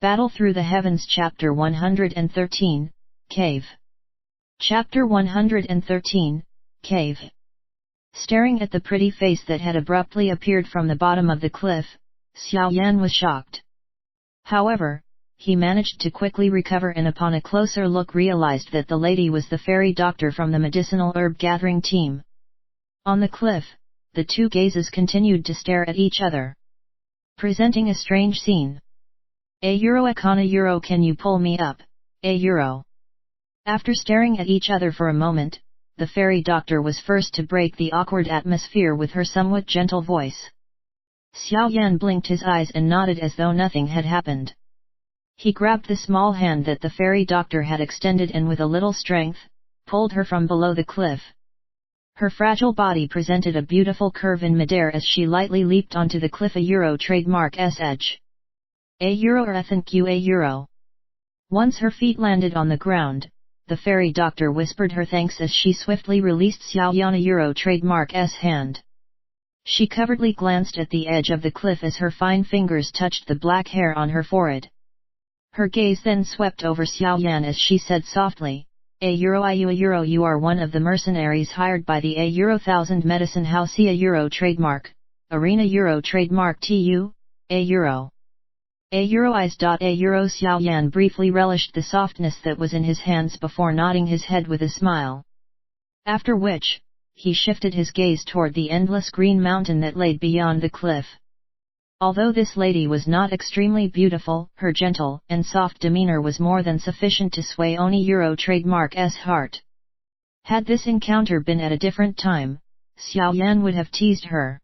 Battle Through the Heavens Chapter 113, Cave. Chapter 113, Cave. Staring at the pretty face that had abruptly appeared from the bottom of the cliff, Xiao Yan was shocked. However, he managed to quickly recover and upon a closer look realized that the lady was the fairy doctor from the medicinal herb gathering team. On the cliff, the two gazes continued to stare at each other, presenting a strange scene. Euro, can you pull me up, Euro? After staring at each other for a moment, the fairy doctor was first to break the awkward atmosphere with her somewhat gentle voice. Xiao Yan blinked his eyes and nodded as though nothing had happened. He grabbed the small hand that the fairy doctor had extended and with a little strength, pulled her from below the cliff. Her fragile body presented a beautiful curve in midair as she lightly leaped onto the cliff. Euro trademark S edge. Thank you Euro. Once her feet landed on the ground, the fairy doctor whispered her thanks as she swiftly released Xiao Yan. Euro trademark S hand. She covertly glanced at the edge of the cliff as her fine fingers touched the black hair on her forehead. Her gaze then swept over Xiao Yan as she said softly, Euro, you are one of the mercenaries hired by the Euro1000 medicine house. Euro trademark, Arena. Euro trademark TU, Euro. Eyes. Euro. Xiao Yan briefly relished the softness that was in his hands before nodding his head with a smile. After which, he shifted his gaze toward the endless green mountain that lay beyond the cliff. Although this lady was not extremely beautiful, her gentle and soft demeanor was more than sufficient to sway Oni. Euro trademark S heart. Had this encounter been at a different time, Xiao Yan would have teased her.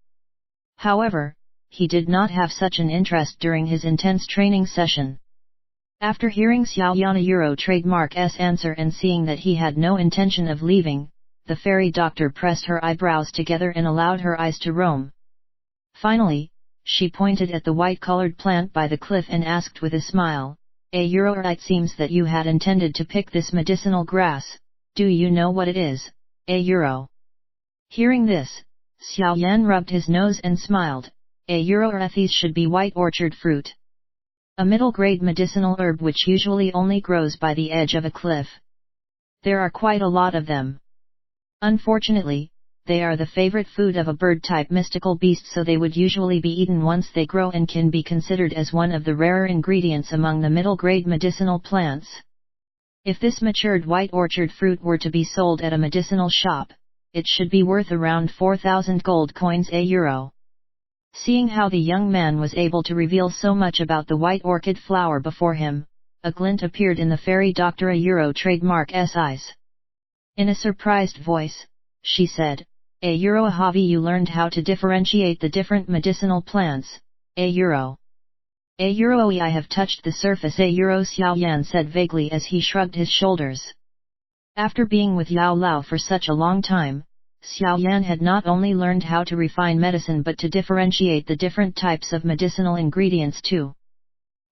However, he did not have such an interest during his intense training session. After hearing Xiao Yan. Euro trademark S answer and seeing that he had no intention of leaving, the fairy doctor pressed her eyebrows together and allowed her eyes to roam. Finally, she pointed at the white-colored plant by the cliff and asked with a smile, Euro, it seems that you had intended to pick this medicinal grass. Do you know what it is, Euro? Hearing this, Xiao Yan rubbed his nose and smiled. Euro, these should be white orchard fruit. A middle-grade medicinal herb which usually only grows by the edge of a cliff. There are quite a lot of them. Unfortunately, they are the favorite food of a bird-type mystical beast, so they would usually be eaten once they grow and can be considered as one of the rarer ingredients among the middle-grade medicinal plants. If this matured white orchard fruit were to be sold at a medicinal shop, it should be worth around 4,000 gold coins. Euro. Seeing how the young man was able to reveal so much about the white orchid flower before him, a glint appeared in the fairy doctor. Euro trademark S eyes. In a surprised voice, she said, Euro, have you learned how to differentiate the different medicinal plants, Euro? Euro, I have touched the surface. Euro, Xiao Yan said vaguely as he shrugged his shoulders. After being with Yao Lao for such a long time, Xiao Yan had not only learned how to refine medicine but to differentiate the different types of medicinal ingredients too.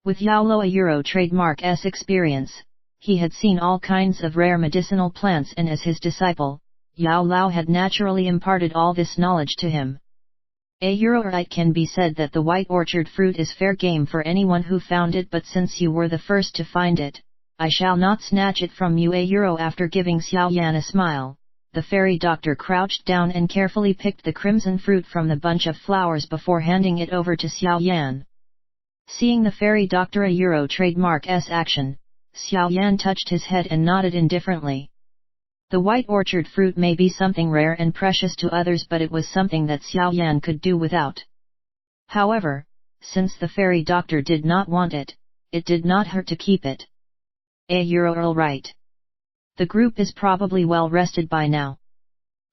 With Yao Lao. Euro trademark S experience, he had seen all kinds of rare medicinal plants, and as his disciple, Yao Lao had naturally imparted all this knowledge to him. Euro, it can be said that the white orchard fruit is fair game for anyone who found it, but since you were the first to find it, I shall not snatch it from you. Euro. After giving Xiao Yan a smile, the fairy doctor crouched down and carefully picked the crimson fruit from the bunch of flowers before handing it over to Xiao Yan. Seeing the fairy doctor. Euro trademark S action, Xiao Yan touched his head and nodded indifferently. The white orchard fruit may be something rare and precious to others, but it was something that Xiao Yan could do without. However, since the fairy doctor did not want it, it did not hurt to keep it. Euro, all right. The group is probably well rested by now.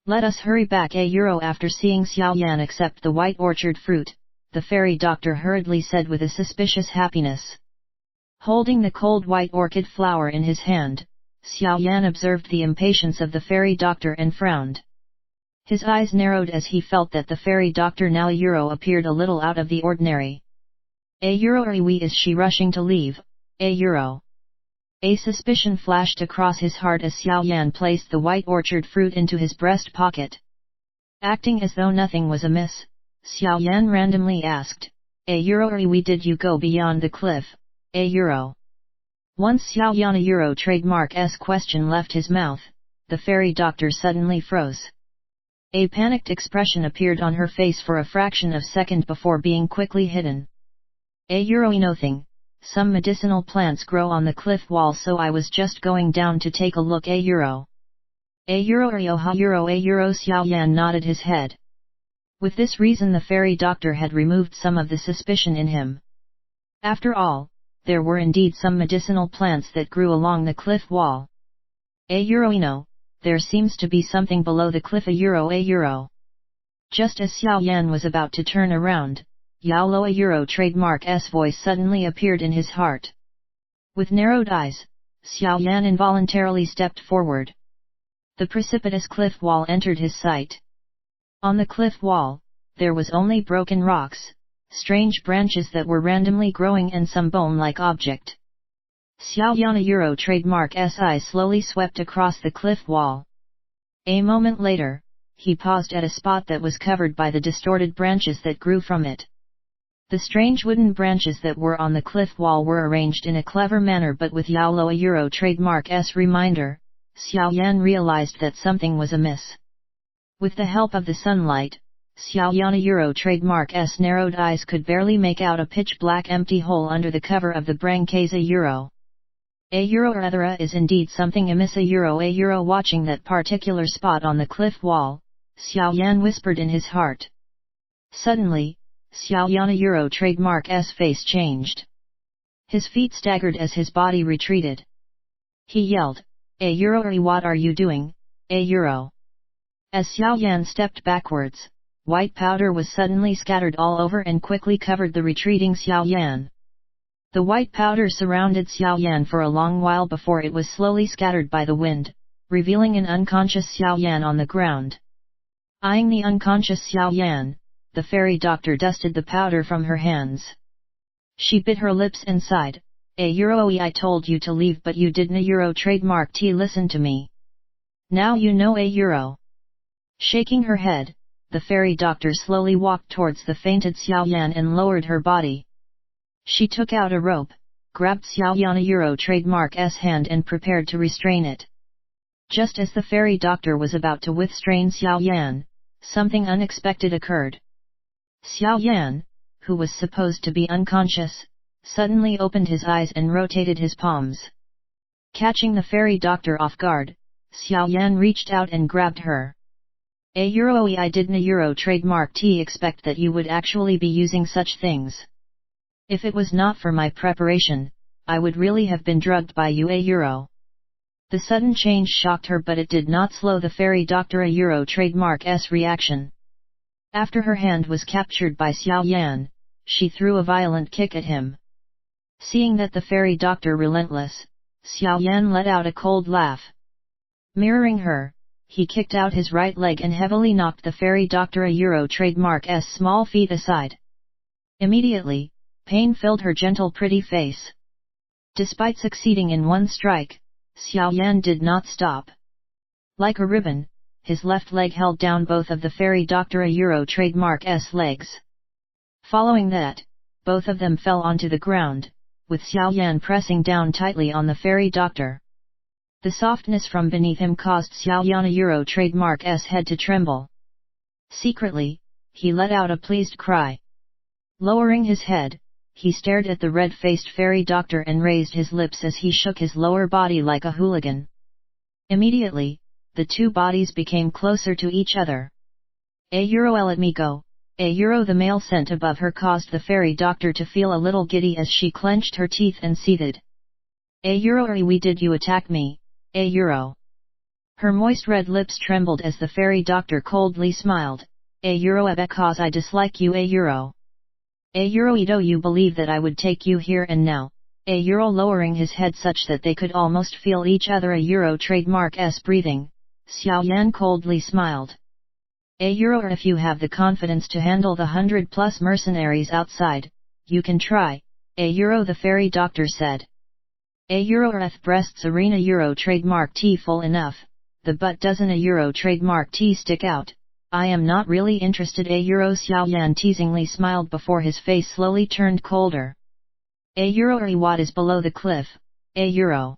Let us hurry back. Euro. After seeing Xiao Yan accept the white orchard fruit, the fairy doctor hurriedly said with a suspicious happiness. Holding the cold white orchid flower in his hand, Xiao Yan observed the impatience of the fairy doctor and frowned. His eyes narrowed as he felt that the fairy doctor now Euro appeared a little out of the ordinary. Euro, is she rushing to leave, Euro? A suspicion flashed across his heart as Xiao Yan placed the white orchard fruit into his breast pocket. Acting as though nothing was amiss, Xiao Yan randomly asked, Euro, did you go beyond the cliff, A euro. Once Xiao Yan a euro trademark S question left his mouth, the fairy doctor suddenly froze. A panicked expression appeared on her face for a fraction of a second before being quickly hidden. A euro nothing, some medicinal plants grow on the cliff wall, so I was just going down to take a look. A euro. A euro ha euro. A euro. Xiao Yan nodded his head. With this reason the fairy doctor had removed some of the suspicion in him. After all, there were indeed some medicinal plants that grew along the cliff wall. A euro no, there seems to be something below the cliff. A euro. A euro. Just as Xiao Yan was about to turn around, Yao Lo a euro trademark S voice suddenly appeared in his heart. With narrowed eyes, Xiao Yan involuntarily stepped forward. The precipitous cliff wall entered his sight. On the cliff wall, there was only broken rocks, strange branches that were randomly growing and some bone-like object. Xiao Yan a euro trademark S eyes slowly swept across the cliff wall. A moment later, he paused at a spot that was covered by the distorted branches that grew from it. The strange wooden branches that were on the cliff wall were arranged in a clever manner, but with Yao Lo a euro trademark S reminder, Xiao Yan realized that something was amiss. With the help of the sunlight, Xiao Yan a euro trademark S narrowed eyes could barely make out a pitch-black empty hole under the cover of the branches. A euro. A euro or other is indeed something amiss. A euro. A euro. Watching that particular spot on the cliff wall, Xiao Yan whispered in his heart. Suddenly, Xiao Yan a euro trademark S face changed. His feet staggered as his body retreated. He yelled, "A euro, what are you doing, a euro?" As Xiao Yan stepped backwards, white powder was suddenly scattered all over and quickly covered the retreating Xiao Yan. The white powder surrounded Xiao Yan for a long while before it was slowly scattered by the wind, revealing an unconscious Xiao Yan on the ground. Eyeing the unconscious Xiao Yan, the fairy doctor dusted the powder from her hands. She bit her lips and sighed, "A euro, I told you to leave but you didn't. A euro trademark T, listen to me. Now you know. A euro." Shaking her head, the fairy doctor slowly walked towards the fainted Xiao Yan and lowered her body. She took out a rope, grabbed Xiao Yan a euro trademark S hand and prepared to restrain it. Just as the fairy doctor was about to restrain Xiao Yan, something unexpected occurred. Xiao Yan, who was supposed to be unconscious, suddenly opened his eyes and rotated his palms. Catching the fairy doctor off guard, Xiao Yan reached out and grabbed her. "A euro, I didn't. A euro trademark T expect that you would actually be using such things. If it was not for my preparation, I would really have been drugged by you. A euro." The sudden change shocked her, but it did not slow the fairy doctor a euro trademark S reaction. After her hand was captured by Xiao Yan, she threw a violent kick at him. Seeing that the fairy doctor relentless, Xiao Yan let out a cold laugh. Mirroring her, he kicked out his right leg and heavily knocked the fairy doctor a euro trademark S small feet aside. Immediately, pain filled her gentle pretty face. Despite succeeding in one strike, Xiao Yan did not stop. Like a ribbon, his left leg held down both of the fairy doctor a euro trademark S legs. Following that, both of them fell onto the ground, with Xiao Yan pressing down tightly on the fairy doctor. The softness from beneath him caused Xiao Yan a euro trademark S head to tremble. Secretly, he let out a pleased cry. Lowering his head, he stared at the red-faced fairy doctor and raised his lips as he shook his lower body like a hooligan. Immediately, the two bodies became closer to each other. "A euro, let me go, a euro." The male scent above her caused the fairy doctor to feel a little giddy as she clenched her teeth and seethed. "A euro, we did you attack me, a euro?" Her moist red lips trembled as the fairy doctor coldly smiled, "A euro, because I dislike you. A euro. A euro, do you believe that I would take you here and now, a euro?" Lowering his head such that they could almost feel each other a euro trademark S breathing, Xiao Yan coldly smiled. "A euro, if you have the confidence to handle the 100+ mercenaries outside, you can try, a euro," the fairy doctor said. "A euro, if breasts arena euro trademark T full enough, the butt doesn't a euro trademark T stick out, I am not really interested. A euro." Xiao Yan teasingly smiled before his face slowly turned colder. A euro what is below the cliff, a euro.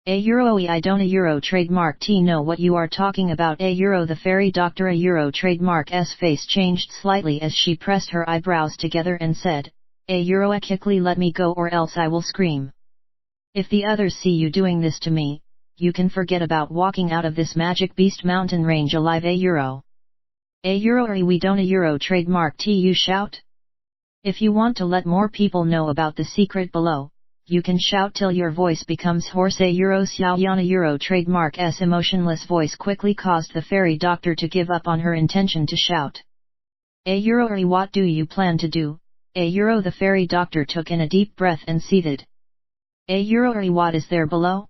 A euro I don't a euro trademark T know what you are talking about a euro the fairy doctor a euro trademark S face changed slightly as she pressed her eyebrows together and said, a euro quickly let me go or else I will scream. If the others see you doing this to me, you can forget about walking out of this magic beast mountain range alive a euro. A euro we don't a euro trademark T you shout. If you want to let more people know about the secret below, you can shout till your voice becomes hoarse a euro Xiaoyan a euro trademark S emotionless voice quickly caused the fairy doctor to give up on her intention to shout. A euro what do you plan to do, a euro the fairy doctor took in a deep breath and seethed. A euro what is there below?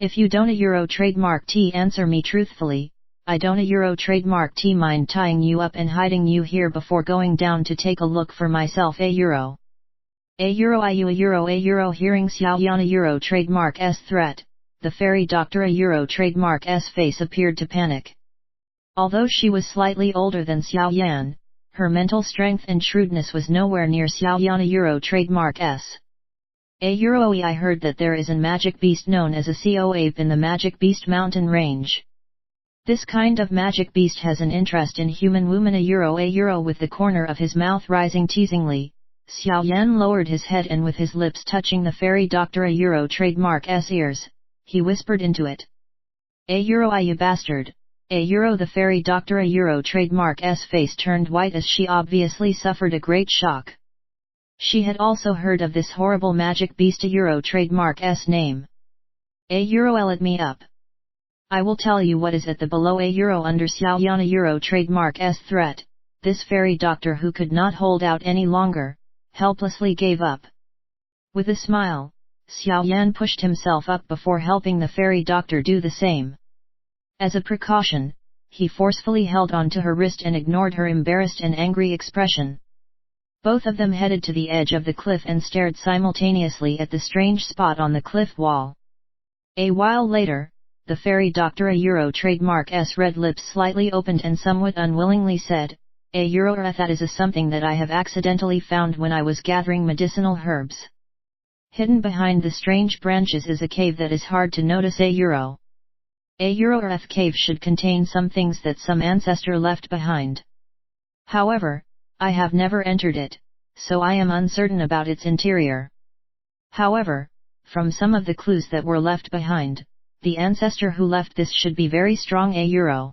If you don't a euro trademark T answer me truthfully, I don't a euro trademark T mind tying you up and hiding you here before going down to take a look for myself a euro. A euro a euro hearing Xiaoyan a euro trademark S threat, the fairy doctor a euro trademark S face appeared to panic. Although she was slightly older than Xiaoyan, her mental strength and shrewdness was nowhere near Xiaoyan a euro trademark S. A euro I heard that there is a magic beast known as a CO ape in the magic beast mountain range. This kind of magic beast has an interest in human woman a euro with the corner of his mouth rising teasingly. Xiaoyan lowered his head and with his lips touching the fairy doctor a euro trademark S ears, he whispered into it. A euro you bastard, a euro the fairy doctor a euro trademark S face turned white as she obviously suffered a great shock. She had also heard of this horrible magic beast a euro trademark S name. A euro let me up. I will tell you what is at the below a euro under Xiaoyan a euro trademark S threat, this fairy doctor who could not hold out any longer, helplessly gave up. With a smile, Xiaoyan pushed himself up before helping the fairy doctor do the same. As a precaution, he forcefully held on to her wrist and ignored her embarrassed and angry expression. Both of them headed to the edge of the cliff and stared simultaneously at the strange spot on the cliff wall. A while later, the fairy doctor a euro trademark S red lips slightly opened and somewhat unwillingly said, a euro that is a something that I have accidentally found when I was gathering medicinal herbs. Hidden behind the strange branches is a cave that is hard to notice a euro. A euro cave should contain some things that some ancestor left behind. However, I have never entered it, so I am uncertain about its interior. However, from some of the clues that were left behind, the ancestor who left this should be very strong a euro.